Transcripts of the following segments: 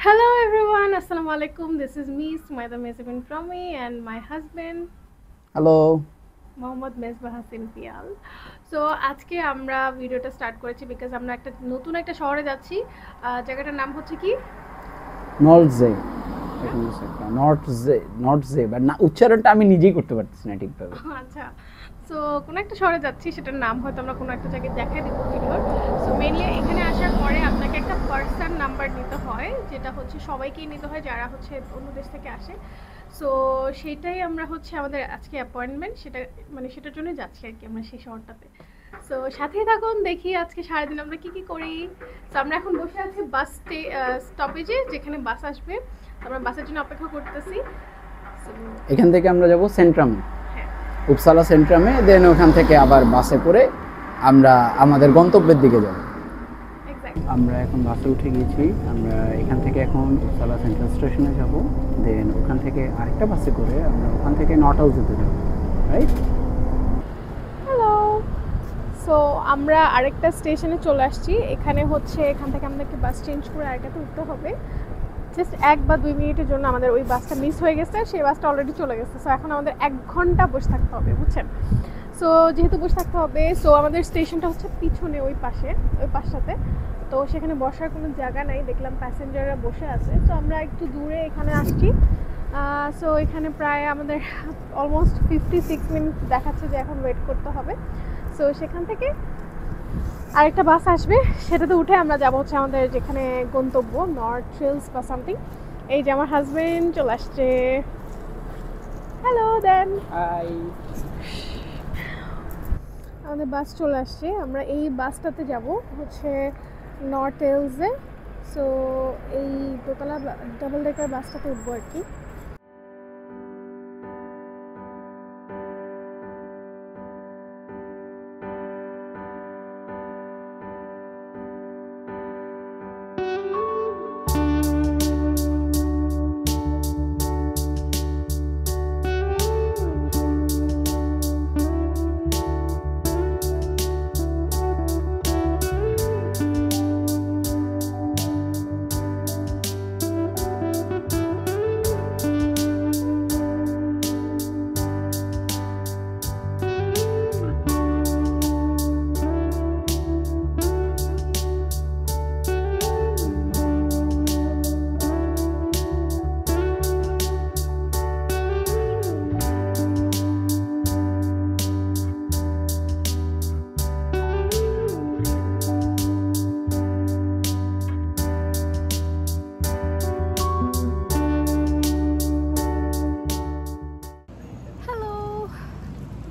Hello everyone, Assalamu alaikum. This is me, Sumaida Mezibin from me and my husband hello Mohammad Mesbah Hasim Pial. So আজকে আমরা ভিডিওটা start করেছি because আমরা নতুন একটা শহরে যাচ্ছি। জায়গাটার নাম হচ্ছে কি নর্থজে নর্থজে বাট না উচ্চারণটা আমি নিজেই করতে পারতেছি না ঠিকভাবে। আচ্ছা, সো কোনো একটা শহরে যাচ্ছি, সেটার নাম হয়তো আমরা কোনো একটা জায়গায় দেখাই দেবো ভিডিওর। সো মেনলি এখানে আসার পরে আপনাকে একটা পার্সন নাম্বার নিতে হয়, যেটা হচ্ছে সবাইকেই নিতে হয় যারা হচ্ছে অন্য দেশ থেকে আসে। সো সেটাই আমরা হচ্ছে আমাদের আজকে অ্যাপয়েন্টমেন্ট, সেটার জন্য যাচ্ছি আর কি আমরা সেই শহরটাতে। সো সাথেই থাকুন, দেখি আজকে সারাদিন আমরা কি কি করি। সো আমরা এখন বসে আছি বাস স্টপেজে, যেখানে বাস আসবে। আমরা বাসের জন্য অপেক্ষা করতেছি। এখান থেকে আমরা যাব সেন্ট্রামে, উপসালা সেন্ট্রামে, দেন ওখান থেকে আবার বাসে করে আমরা আমাদের গন্তব্যের দিকে যাব। আমরা এখন বাসে উঠে গেছি। আমরা এখান থেকে এখন উপসালা সেন্ট্রাল স্টেশনে যাব, দেন ওখান থেকে আরেকটা বাসে করে আমরা ওখান থেকে নর্থ হাউস যেতে যাব, রাইট? হ্যালো, সো আমরা আরেকটা স্টেশনে চলে আসছি। এখান থেকে আমাদেরকে বাস চেঞ্জ করে আরেকটাতে উঠতে হবে। জাস্ট 1 বা 2 মিনিটের জন্য আমাদের ওই বাসটা মিস হয়ে গেছে, সেই বাসটা অলরেডি চলে গেছে। সো এখন আমাদের 1 ঘন্টা বসে থাকতে হবে, বুঝছেন? সো যেহেতু বসে থাকতে হবে, সো আমাদের স্টেশনটা হচ্ছে পিছনে ওই পাশটাতে। তো সেখানে বসার কোনো জায়গা নাই, দেখলাম প্যাসেঞ্জাররা বসে আছে। সো আমরা একটু দূরে এখানে আসছি। সো এখানে প্রায় আমাদের অলমোস্ট 56 মিনিট দেখাচ্ছে যে এখন ওয়েট করতে হবে। সো সেখান থেকে আরেকটা বাস আসবে, সেটাতে উঠে আমরা যাবো হচ্ছে আমাদের যেখানে গন্তব্য, নর্থ ট্রেলস বা সামথিং। এই যে আমার হাজবেন্ড চলে আসছে। হ্যালো দেন, হাই। আমাদের বাস চলে আসছে। আমরা এই বাসটাতে যাব হচ্ছে নর্থ ট্রেলসে। সো এই দোতলা ডাবল ডেকার বাসটাতে উঠবো আর কি।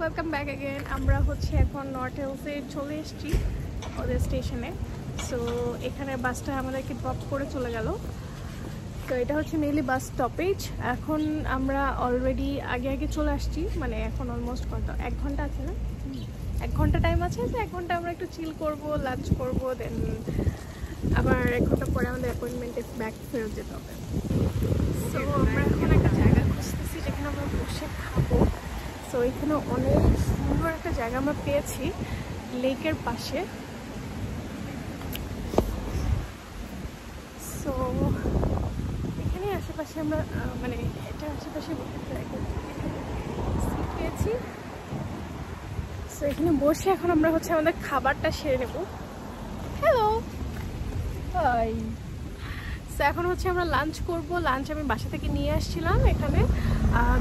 Welcome back again. আমরা হচ্ছে এখন নর্থ হিলসে চলে এসেছি ওদের স্টেশনে। সো এখানে বাসটা আমাদেরকে ড্রপ করে চলে গেল। তো এটা হচ্ছে মেইনলি বাস স্টপেজ। এখন আমরা অলরেডি আগে চলে আসছি, মানে এখন অলমোস্ট কত 1 ঘন্টা আছে না, 1 ঘন্টা টাইম আছে। তো 1 ঘন্টা আমরা একটু চিল করব, লাঞ্চ করব, দেন আবার 1 ঘন্টা পরে আমাদের অ্যাপয়েন্টমেন্টে ব্যাক ফেরত যেতে হবে। সো আমরা এখন একটা জায়গা খুঁজতেছি যেখানে আমরা বসে খাবো। সো এখানে অনেক সুন্দর একটা জায়গা আমরা পেয়েছি লেকের পাশে। সো এখানে আশেপাশে আমরা এটার আশেপাশে সিট পেয়েছি। সো এখানে বসে এখন আমরা হচ্ছে আমাদের খাবারটা সেরে নেব। Hello, high. সো এখন হচ্ছে আমরা লাঞ্চ করব। লাঞ্চ আমি বাসা থেকে নিয়ে আসছিলাম এখানে।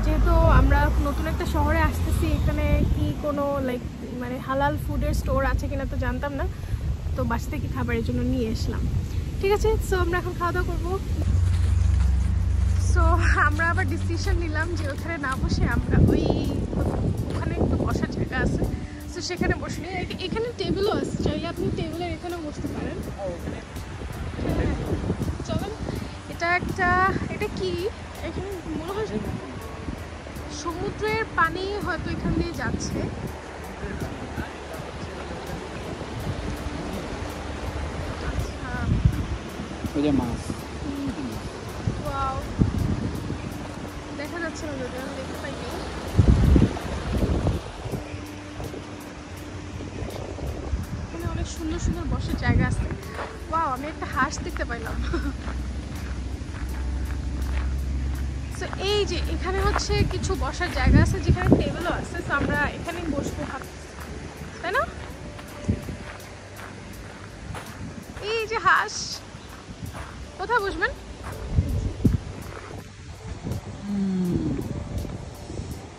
যেহেতু আমরা নতুন একটা শহরে আসতেছি, এখানে কি কোনো হালাল ফুডের স্টোর আছে কিনা তো জানতাম না, তো বাসা থেকে খাবারের জন্য নিয়ে আসলাম। ঠিক আছে, সো আমরা এখন খাওয়া দাওয়া করবো। সো আমরা আবার ডিসিশন নিলাম যে ওখানে না বসে আমরা ওখানে একটু বসার জায়গা আছে, সো সেখানে বসে নিই। এখানে টেবিলও আছে, চাইলে আপনি টেবিলের এখানে বসতে পারেন। চলেন, এটা কি এখানে মনে হয় সমুদ্রের পানি হয়তো এখান দিয়ে যাচ্ছে। ওয়াও, দেখা যাচ্ছে না, যদি আমি দেখতে পাইনি। এখানে অনেক সুন্দর সুন্দর বসার জায়গা আছে। ওয়াও, আমি একটা হাঁস দেখতে পাইলাম। এই যে এখানে হচ্ছে কিছু বসার জায়গা আছে, যেখানে টেবিলও আছে, তো আমরা এখানেই বসবো ভাবতেছি, তাই না? এই যে হাঁস, কোথায় বসবেন?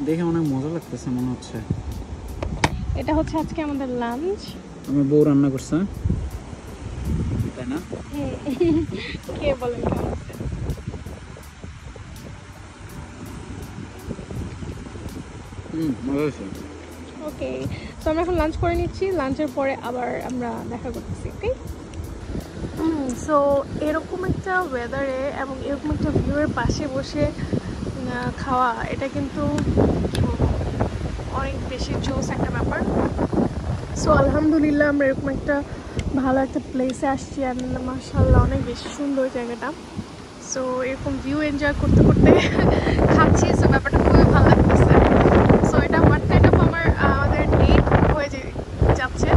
দেখে অনেক মজা লাগতেছে মনে হচ্ছে। এটা হচ্ছে আজকে আমাদের লাঞ্চ। আমার বউ রান্না করছে, তাই না? কে বলেন কেমন আছে? মজা হয়েছে। ওকে, তো আমরা এখন লাঞ্চ করে নিচ্ছি, লাঞ্চের পরে আবার আমরা দেখা করতেছি। ওকে, সো এরকম একটা ওয়েদারে এবং এরকম একটা ভিউয়ের পাশে বসে খাওয়া, এটা কিন্তু কি বলবো, অনেক বেশি জোস একটা ব্যাপার। সো আলহামদুলিল্লাহ আমরা এরকম একটা ভালো একটা প্লেসে আসছি, আর মাশাআল্লাহ অনেক বেশি সুন্দর জায়গাটা। সো এরকম ভিউ এনজয় করতে করতে খাচ্ছি, সো ব্যাপারটা খুবই ভালো লাগতেছে। সো এটা ওয়ান কাইন্ড অফ আমাদের ডেট হয়ে যাচ্ছে,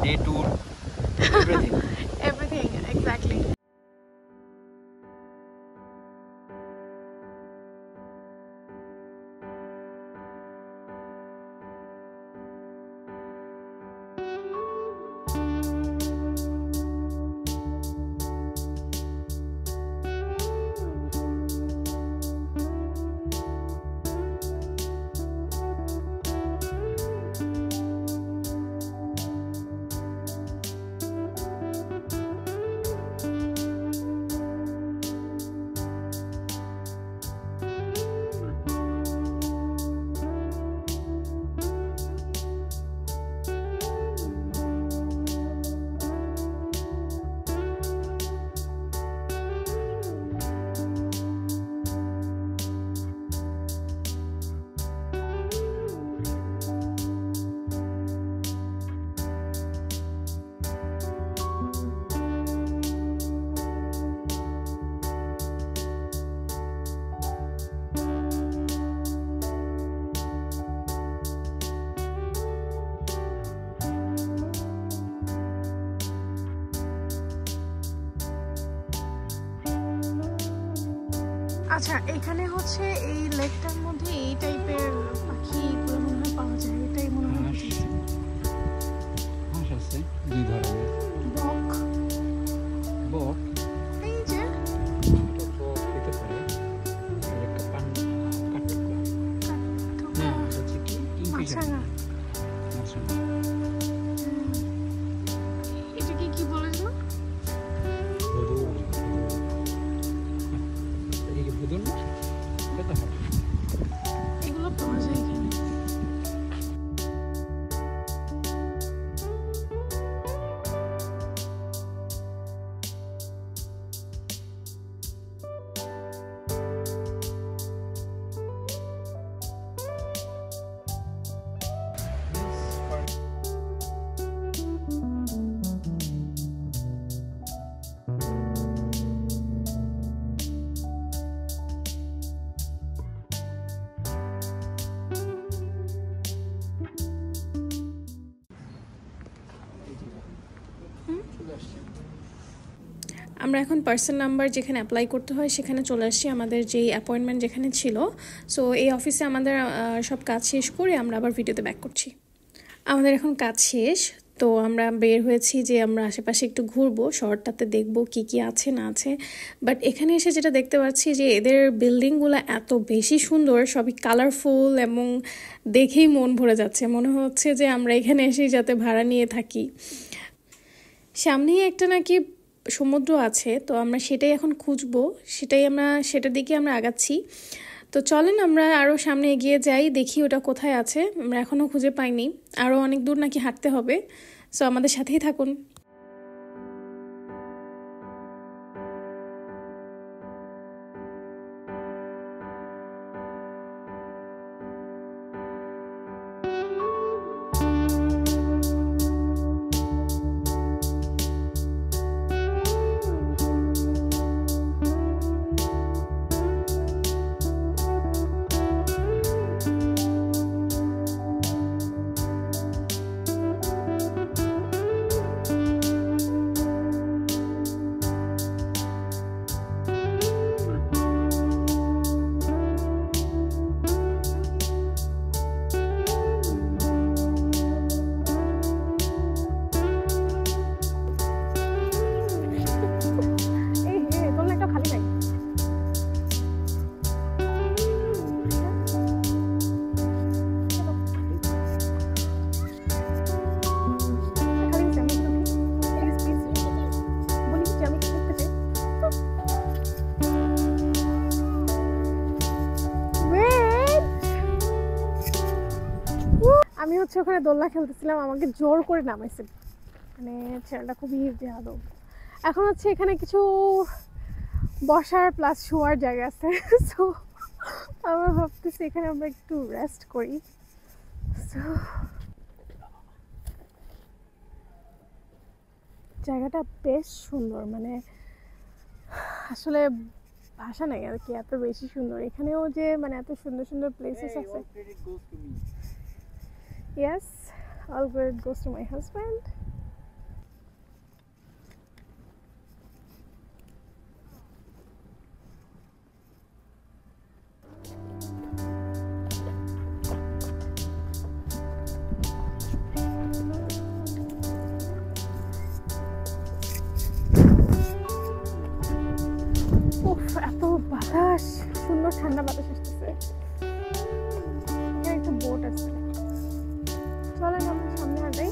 ডে ট্যুর, এভরিথিং এক্স্যাক্টলি। আচ্ছা, এখানে হচ্ছে এই লেকটার মধ্যে এই টাইপের পাখিগুলো মনে হয় পাওয়া যায়, এটাই মনে হয় হাঁস আছে দুই ধরনের। বক, বক, এই যে বক খেতে পারে, একটা না হচ্ছে কি মাছরাঙা, এটা কি বলে যেন? এগুলো পাওয়া যায় এখানে। আমরা এখন পার্সন নাম্বার যেখানে অ্যাপ্লাই করতে হয় সেখানে চলে আসছি, আমাদের যেই অ্যাপয়েন্টমেন্ট যেখানে ছিল। সো এই অফিসে আমাদের সব কাজ শেষ করে আমরা আবার ভিডিওতে ব্যাক করছি। আমাদের এখন কাজ শেষ, তো আমরা বের হয়েছি যে আমরা আশেপাশে একটু ঘুরবো, শহরটাতে দেখবো কি কি আছে না আছে। বাট এখানে এসে যেটা দেখতে পাচ্ছি যে এদের বিল্ডিংগুলো এত বেশি সুন্দর, সবই কালারফুল এবং দেখেই মন ভরে যাচ্ছে, মনে হচ্ছে যে আমরা এখানে এসেই যাতে ভাড়া নিয়ে থাকি। সামনেই একটা নাকি সমুদ্র আছে, তো আমরা সেটাই এখন খুঁজবো, সেটার দিকে আমরা আগাচ্ছি। তো চলেন আমরা আরও সামনে এগিয়ে যাই, দেখি ওটা কোথায় আছে, আমরা এখনও খুঁজে পাইনি, আরও অনেক দূর নাকি হাঁটতে হবে। সো আমাদের সাথেই থাকুন। হচ্ছে ওখানে দোলনা খেলতেছিলাম, আমাকে জোর করে নামাইছে, মানে ছেলেটা খুবই বেয়াদব। এখন হচ্ছে এখানে কিছু বসার প্লাস শোয়ার জায়গা আছে, সো আমরা ভাবতেছি এখানে আমরা একটু রেস্ট করি। সো জায়গাটা বেশ সুন্দর, মানে আসলে ভাষা নাই আর কি, এত বেশি সুন্দর। এখানেও যে মানে এত সুন্দর সুন্দর প্লেসেস আছে। Yes, all credit goes to my husband. এত বাতাস, সুন্দর ঠান্ডা বাতাস আসতেছে। এখানে একটা বোট আছে, চলেন আমরা সামনে হাঁটাই।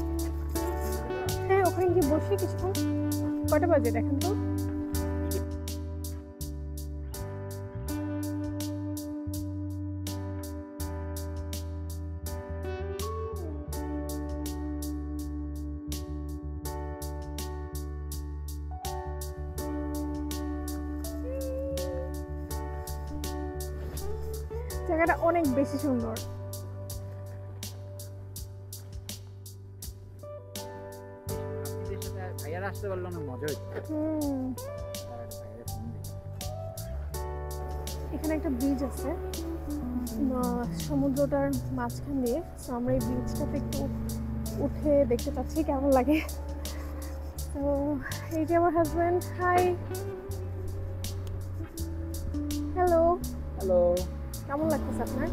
হ্যাঁ, ওখানে গিয়ে বসি কিছুক্ষণ। কটা বাজে দেখেন তো? জায়গাটা অনেক বেশি সুন্দর। এখানে একটা ব্রিজ আছে সমুদ্রটার মাঝখান দিয়ে, তো আমরা এই ব্রিজটাতে একটু উঠে দেখতে পাচ্ছি কেমন লাগে। তো এই যে আমার হাজব্যান্ড। High, hello. হ্যালো, কেমন লাগতেছে আপনার?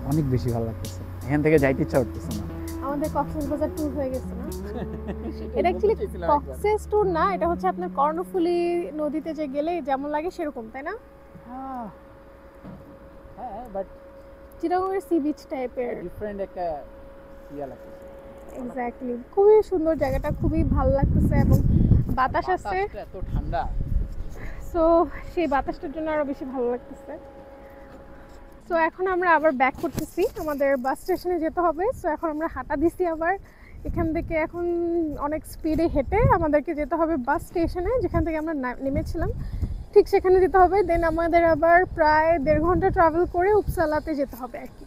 অনেক বেশি ভালো লাগতেছে, এখান থেকে যাইতে ইচ্ছা করতেছে না। আমাদের কক্সবাজার ট্যুর হয়ে গেছে না? এটা অ্যাকচুয়ালি কক্সেস ট্যুর না, এটা হচ্ছে আপনার কর্ণফুলী নদীতে যে গেলে যেমন লাগে সেরকম, তাই না? হ্যাঁ, বাট চিটাগংয়ের সি বিচ টাইপের ডিফারেন্ট একটা ইয়া লাগতেছে। এক্স্যাক্টলি, খুবই সুন্দর জায়গাটা, খুবই ভালো লাগতেছে এবং বাতাস আসছে এত ঠান্ডা, সো সেই বাতাসটার জন্য আরো বেশি ভালো লাগতেছে। সো এখন আমরা আবার ব্যাক করতেছি, আমাদের বাস স্টেশনে যেতে হবে। সো এখন আমরা হাঁটা দিছি আবার এখান থেকে, এখন অনেক স্পিডে হেঁটে আমাদেরকে যেতে হবে বাস স্টেশনে, যেখান থেকে আমরা নেমেছিলাম ঠিক সেখানে যেতে হবে। দেন আমাদের আবার প্রায় 1.5 ঘন্টা ট্রাভেল করে উপসালাতে যেতে হবে আর কি।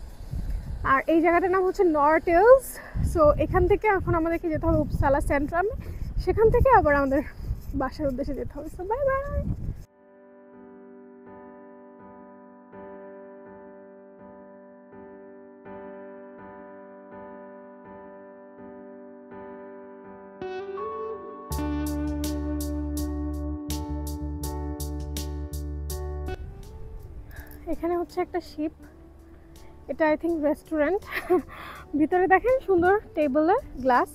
আর এই জায়গাটার নাম হচ্ছে নর্টেলস। সো এখান থেকে এখন আমাদেরকে যেতে হবে উপসালা সেন্ট্রামে, সেখান থেকে আবার আমাদের বাসার উদ্দেশ্যে যেতে হবে। So bye bye. এখানে হচ্ছে একটা শিপ, এটা আই থিঙ্ক রেস্টুরেন্ট। ভিতরে দেখেন সুন্দর টেবিলে গ্লাস,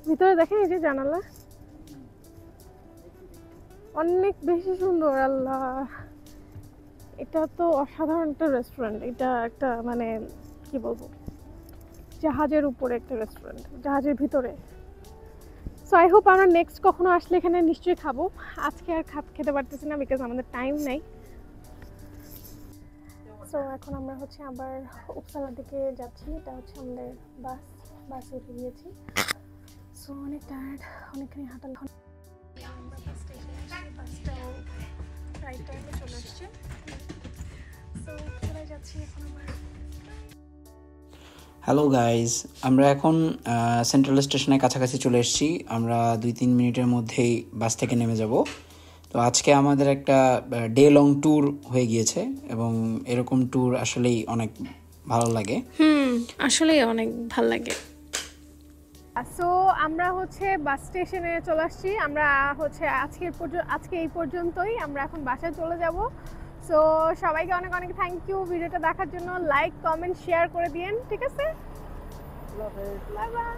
ভিতরে দেখেন এই যে জানালা, অনেক বেশি সুন্দর। আল্লাহ, এটা তো অসাধারণ একটা রেস্টুরেন্ট। এটা একটা মানে কি বলবো, জাহাজের উপরে একটা রেস্টুরেন্ট, জাহাজের ভিতরে। সো আই হোপ আমরা নেক্সট কখনো আসলে এখানে নিশ্চয়ই খাবো। আজকে আর খেতে পারতেছি না বিকজ আমাদের টাইম নেই। সো এখন আমরা হচ্ছে আবার উপসালার দিকে যাচ্ছি, এটা হচ্ছে আমাদের বাসে উঠে গিয়েছি। সো অনেক টায়ার্ড, অনেকখানি হাঁটা। আমরা বাস স্টেশনে আসছি, বাসটাও রাইট টাইমে চলে আসছে। সো চলে যাচ্ছি এখন আবার। হ্যালো গাইজ, আমরা এখন সেন্ট্রাল স্টেশনের কাছাকাছি চলে এসেছি। আমরা 2-3 মিনিটের মধ্যেই বাস থেকে নেমে যাব। তো আজকে আমাদের একটা ডে লং ট্যুর হয়ে গিয়েছে এবং এরকম ট্যুর আসলেই অনেক ভালো লাগে। আসলেই অনেক ভালো লাগে। সো আমরা হচ্ছে বাস স্টেশনে চলে আসছি। আমরা হচ্ছে আজকে এই পর্যন্তই, আমরা এখন বাসায় চলে যাব। সো সবাইকে অনেক অনেক থ্যাংক ইউ ভিডিওটা দেখার জন্য। লাইক, কমেন্ট, শেয়ার করে দিয়েন, ঠিক আছে? Bye bye.